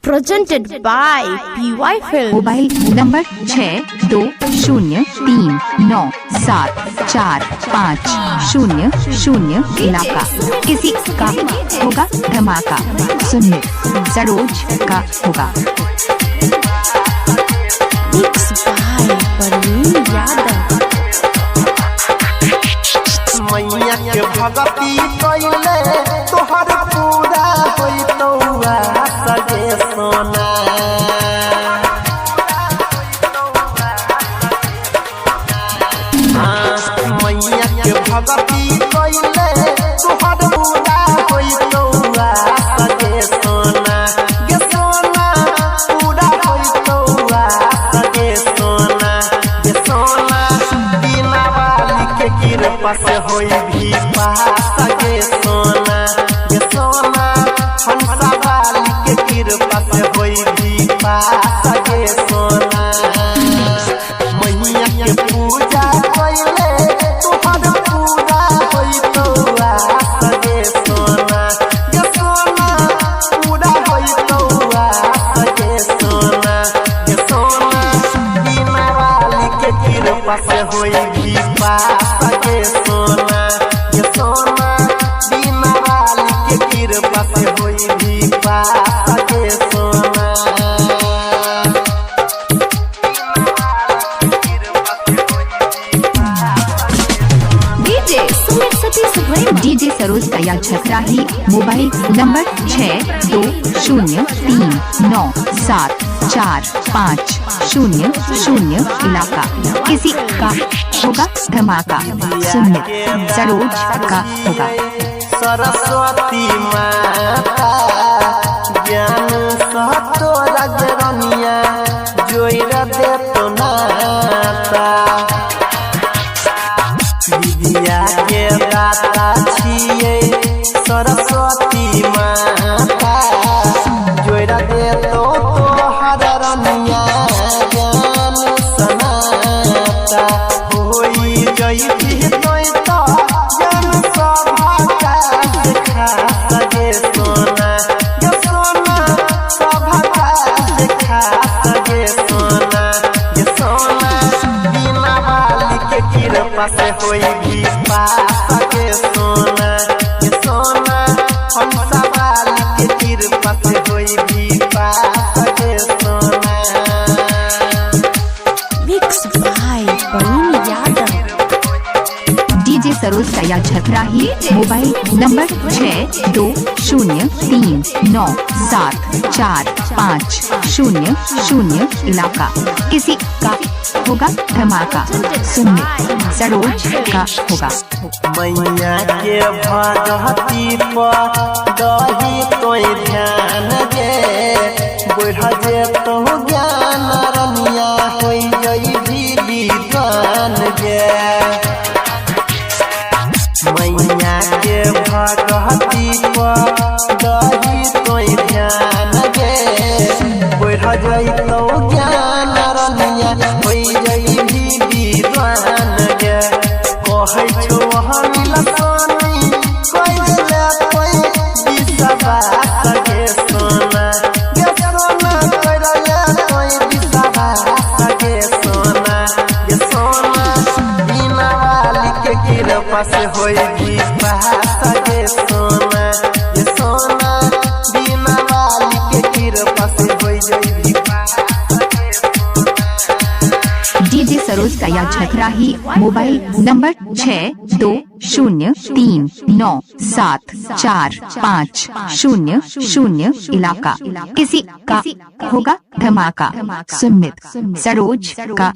presented by PY Film। Mobile number 6239744500 इलाका किसी का होगा धमाका सुनने सरोज का होगा। Mix by Parveen Yadav. मैया के भगती कइले तोहर पूरा होइतौआ सजे सोना। मैया के भगती कइले तोहर पूरा होइतौआ सजे सोना। गे सोना पूरा होइतौआ सजे सोना। गे सोना बिना वाली के कृपा से होई भी पास गे सोना। गे सोना हंसा वाली के कृपा से होई भी पास गे सोना। मैया के पूजा कइले तोहर पूरा होइतौआ सगे सोना। गे सोना पूरा होइतौआ सगे सोना। गे सोना बिना वाली के कृपा से होई भी पास गे सोना। गे सोना बिना वाली के कृपा से होई भी पास गे सोना। डीजे सरोज तैयार छकराही मोबाइल नंबर 6239744500 इलाका किसी का होगा धमाका सुनने सरोज का होगा। सरस्वती माता ज्ञान सहतो रजरनिया जोइर दे तो नाता। विद्या के दाता छिए सरस्वती माता जोइर दे तो तोहर रनिया ज्ञान सनाता। होई जइबी तोय तो ज्ञान सभा का देखा सगे सोना। गे सोना सभा का देखा सगे सोना। गे सोना बिना वाली के कृपा से होई भी पास गे सोना। गे सोना हंसा वाली के कृपा से होई भी पास गे सोना। Mix by Parveen Yadav. DJ Saroj तैयार छकराही मोबाइल नंबर 6239744500 इलाका किसी का होगा धमाका सुनने सरोज का होगा। मैया के भगती पर दही तोय ध्यान गे बढ़ जे तो ज्ञान रनिया होई जई भी विद्वान गे। मैया के भगती पर दही तोय ध्यान गे बढ़ जई तो ज्ञान रनिया होई जई भी विद्वान गे। कहै छौ हम लसानी कइले कोई विश्वास गे सोना। गे सोना कइले कोई विश्वास गे सोना। गे सोना बिना वाली के कृपा से होई भी पास गे सोना। गे सोना बिना वाली के कृपा से होई जई भी पास गे सोना। डीजे सरोज तैयार छकराही मोबाइल नंबर 6239744500 इलाका किसी का होगा धमाका सुमित सरोज का